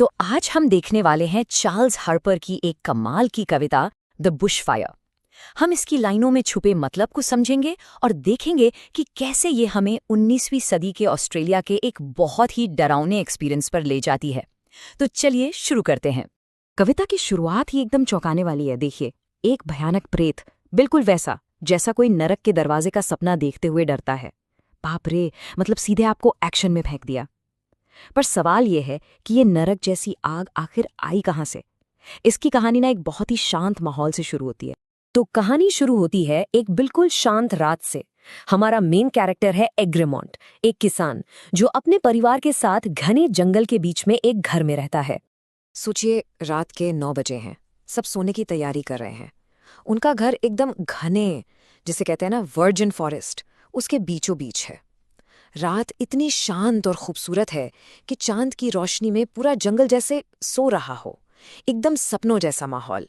तो आज हम देखने वाले हैं चार्ल्स हार्पर की एक कमाल की कविता द बुशफायर। हम इसकी लाइनों में छुपे मतलब को समझेंगे और देखेंगे कि कैसे ये हमें 19वीं सदी के ऑस्ट्रेलिया के एक बहुत ही डरावने एक्सपीरियंस पर ले जाती है। तो चलिए शुरू करते हैं। कविता की शुरुआत ही एकदम चौंकाने वाली है। देखिए, एक भयानक प्रेत, बिल्कुल वैसा जैसा कोई नरक के दरवाजे का सपना देखते हुए डरता है। बाप रे, मतलब सीधे आपको एक्शन में फेंक दिया। पर सवाल यह है कि ये नरक जैसी आग आखिर आई कहाँ से। इसकी कहानी ना एक बहुत ही शांत माहौल से शुरू होती है। तो कहानी शुरू होती है एक बिल्कुल शांत रात से। हमारा मेन कैरेक्टर है एग्रेमोंट, एक किसान जो अपने परिवार के साथ घने जंगल के बीच में एक घर में रहता है। सोचिए, रात के 9 बजे हैं, सब सोने की तैयारी कर रहे हैं। उनका घर एकदम घने, जिसे कहते हैं ना वर्जिन फॉरेस्ट, उसके बीचों बीच है। रात इतनी शांत और खूबसूरत है कि चांद की रोशनी में पूरा जंगल जैसे सो रहा हो, एकदम सपनों जैसा माहौल।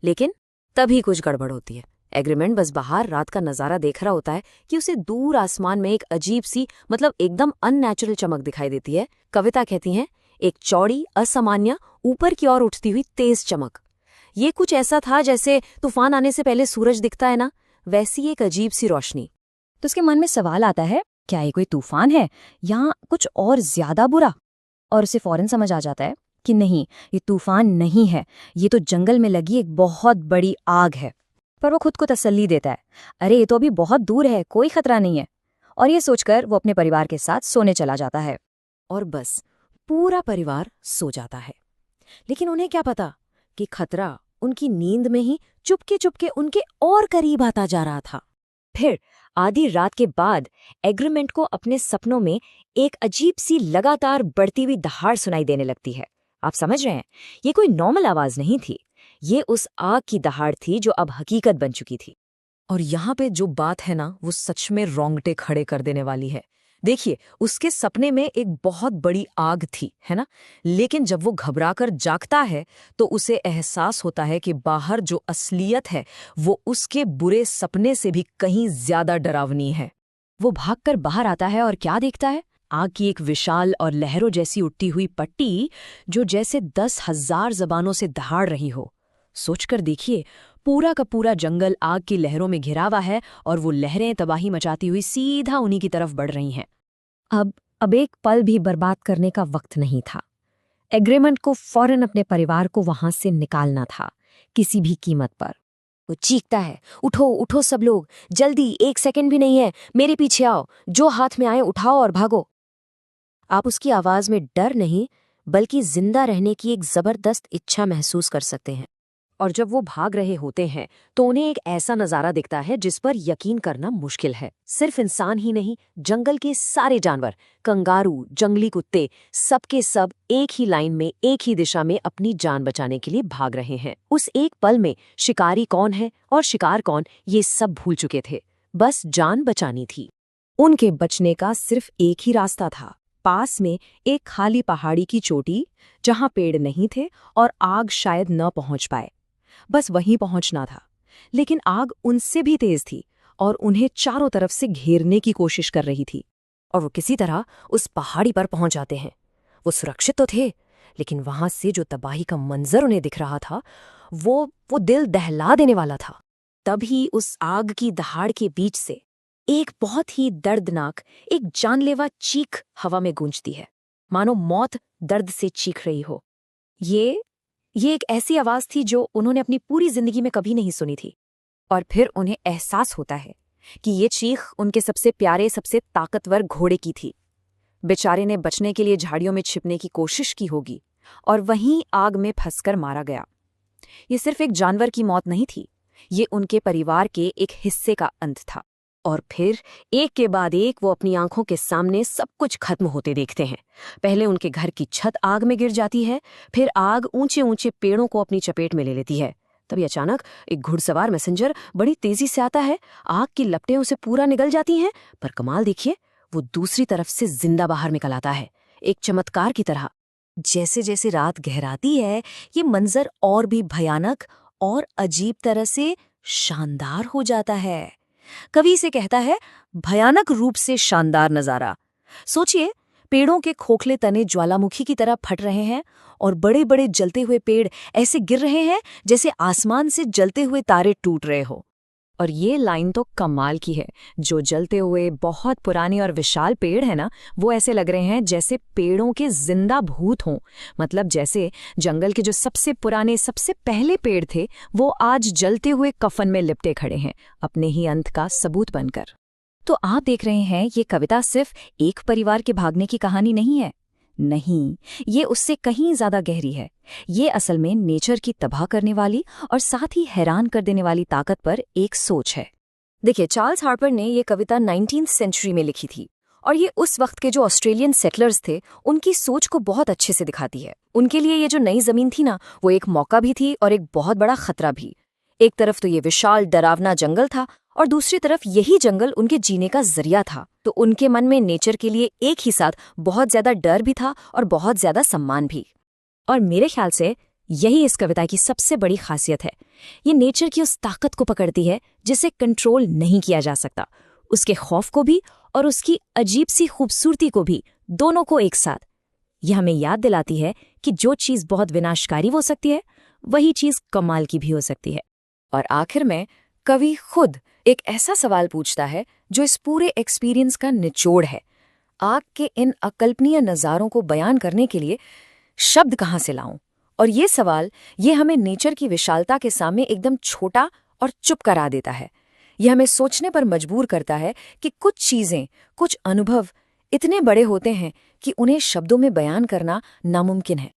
लेकिन तभी कुछ गड़बड़ होती है। एग्रीमेंट बस बाहर रात का नज़ारा देख रहा होता है कि उसे दूर आसमान में एक अजीब सी, मतलब एकदम अननेचुरल चमक दिखाई देती है। कविता कहती है, एक चौड़ी, असामान्य, ऊपर की ओर उठती हुई तेज चमक। ये कुछ ऐसा था जैसे तूफान आने से पहले सूरज दिखता है ना, वैसी एक अजीब सी रोशनी। तो उसके मन में सवाल आता है, क्या ये कोई तूफान है या कुछ और ज्यादा बुरा? और उसे फौरन समझ आ जाता है कि नहीं, ये तूफान नहीं है, ये तो जंगल में लगी एक बहुत बड़ी आग है। पर वो खुद को तसल्ली देता है, अरे ये तो अभी बहुत दूर है, कोई खतरा नहीं है। और ये सोचकर वो अपने परिवार के साथ सोने चला जाता है। और बस पूरा परिवार सो जाता है। लेकिन उन्हें क्या पता कि खतरा उनकी नींद में ही चुपके चुपके उनके और करीब आता जा रहा था। फिर आधी रात के बाद एग्रीमेंट को अपने सपनों में एक अजीब सी लगातार बढ़ती हुई दहाड़ सुनाई देने लगती है। आप समझ रहे हैं, ये कोई नॉर्मल आवाज नहीं थी, ये उस आग की दहाड़ थी जो अब हकीकत बन चुकी थी। और यहाँ पे जो बात है ना, वो सच में रोंगटे खड़े कर देने वाली है। देखिए, उसके सपने में एक बहुत बड़ी आग थी, है ना, लेकिन जब वो घबराकर जागता है तो उसे एहसास होता है कि बाहर जो असलियत है वो उसके बुरे सपने से भी कहीं ज्यादा डरावनी है। वो भागकर बाहर आता है और क्या देखता है? आग की एक विशाल और लहरों जैसी उठती हुई पट्टी, जो जैसे 10,000 जबानों से दहाड़ रही हो। सोचकर देखिए, पूरा का पूरा जंगल आग की लहरों में घिरा हुआ है और वो लहरें तबाही मचाती हुई सीधा उन्हीं की तरफ बढ़ रही हैं। अब एक पल भी बर्बाद करने का वक्त नहीं था। एग्रीमेंट को फौरन अपने परिवार को वहां से निकालना था, किसी भी कीमत पर। वो चीखता है, उठो उठो सब लोग, जल्दी, 1 सेकंड भी नहीं है, मेरे पीछे आओ, जो हाथ में आए उठाओ और भागो। आप उसकी आवाज में डर नहीं, बल्कि जिंदा रहने की एक जबरदस्त इच्छा महसूस कर सकते हैं। और जब वो भाग रहे होते हैं तो उन्हें एक ऐसा नजारा दिखता है जिस पर यकीन करना मुश्किल है। सिर्फ इंसान ही नहीं, जंगल के सारे जानवर, कंगारू, जंगली कुत्ते, सबके सब एक ही लाइन में, एक ही दिशा में अपनी जान बचाने के लिए भाग रहे हैं। उस एक पल में शिकारी कौन है और शिकार कौन, ये सब भूल चुके थे। बस जान बचानी थी। उनके बचने का सिर्फ एक ही रास्ता था। पास में एक खाली पहाड़ी की चोटी, जहां पेड़ नहीं थे और आग शायद न पहुंच पाए, बस वहीं पहुंचना था। लेकिन आग उनसे भी तेज थी और उन्हें चारों तरफ से घेरने की कोशिश कर रही थी। और वो किसी तरह उस पहाड़ी पर पहुंच जाते हैं। वो सुरक्षित तो थे, लेकिन वहां से जो तबाही का मंजर उन्हें दिख रहा था, वो दिल दहला देने वाला था। तभी उस आग की दहाड़ के बीच से एक बहुत ही दर्दनाक, एक जानलेवा चीख हवा में गूंजती है, मानो मौत दर्द से चीख रही हो। ये एक ऐसी आवाज थी जो उन्होंने अपनी पूरी जिंदगी में कभी नहीं सुनी थी। और फिर उन्हें एहसास होता है कि ये चीख उनके सबसे प्यारे, सबसे ताकतवर घोड़े की थी। बेचारे ने बचने के लिए झाड़ियों में छिपने की कोशिश की होगी और वहीं आग में फंसकर मारा गया। ये सिर्फ एक जानवर की मौत नहीं थी, ये उनके परिवार के एक हिस्से का अंत था। और फिर एक के बाद एक वो अपनी आंखों के सामने सब कुछ खत्म होते देखते हैं। पहले उनके घर की छत आग में गिर जाती है, फिर आग ऊंचे ऊंचे पेड़ों को अपनी चपेट में ले लेती है। तभी अचानक एक घुड़सवार मैसेंजर बड़ी तेजी से आता है, आग की लपटें उसे पूरा निगल जाती हैं, पर कमाल देखिए, वो दूसरी तरफ से जिंदा बाहर निकल आता है, एक चमत्कार की तरह। जैसे जैसे रात गहराती है, ये मंजर और भी भयानक और अजीब तरह से शानदार हो जाता है। कवि से कहता है, भयानक रूप से शानदार नजारा। सोचिए, पेड़ों के खोखले तने ज्वालामुखी की तरह फट रहे हैं और बड़े बड़े जलते हुए पेड़ ऐसे गिर रहे हैं जैसे आसमान से जलते हुए तारे टूट रहे हो। और ये लाइन तो कमाल की है। जो जलते हुए बहुत पुराने और विशाल पेड़ है ना, वो ऐसे लग रहे हैं जैसे पेड़ों के जिंदा भूत हों। मतलब जैसे जंगल के जो सबसे पुराने सबसे पहले पेड़ थे वो आज जलते हुए कफन में लिपटे खड़े हैं, अपने ही अंत का सबूत बनकर। तो आप देख रहे हैं, ये कविता सिर्फ एक परिवार के भागने की कहानी नहीं है। नहीं, ये उससे कहीं ज्यादा गहरी है। ये असल में नेचर की तबाह करने वाली और साथ ही हैरान कर देने वाली ताकत पर एक सोच है। देखिए, चार्ल्स हार्पर ने ये कविता 19वीं सेंचुरी में लिखी थी और ये उस वक्त के जो ऑस्ट्रेलियन सेटलर्स थे उनकी सोच को बहुत अच्छे से दिखाती है। उनके लिए ये जो नई जमीन थी ना, वो एक मौका भी थी और एक बहुत बड़ा खतरा भी। एक तरफ तो ये विशाल डरावना जंगल था और दूसरी तरफ यही जंगल उनके जीने का जरिया था। तो उनके मन में नेचर के लिए एक ही साथ बहुत ज्यादा डर भी था और बहुत ज्यादा सम्मान भी। और मेरे ख्याल से यही इस कविता की सबसे बड़ी खासियत है। ये नेचर की उस ताकत को पकड़ती है जिसे कंट्रोल नहीं किया जा सकता, उसके खौफ को भी और उसकी अजीब सी खूबसूरती को भी, दोनों को एक साथ। यह हमें याद दिलाती है कि जो चीज़ बहुत विनाशकारी हो सकती है वही चीज़ कमाल की भी हो सकती है। और आखिर में कवि खुद एक ऐसा सवाल पूछता है जो इस पूरे एक्सपीरियंस का निचोड़ है। आग के इन अकल्पनीय नज़ारों को बयान करने के लिए शब्द कहाँ से लाऊं? और ये सवाल ये हमें नेचर की विशालता के सामने एकदम छोटा और चुप करा देता है। यह हमें सोचने पर मजबूर करता है कि कुछ चीज़ें, कुछ अनुभव इतने बड़े होते हैं कि उन्हें शब्दों में बयान करना नामुमकिन है।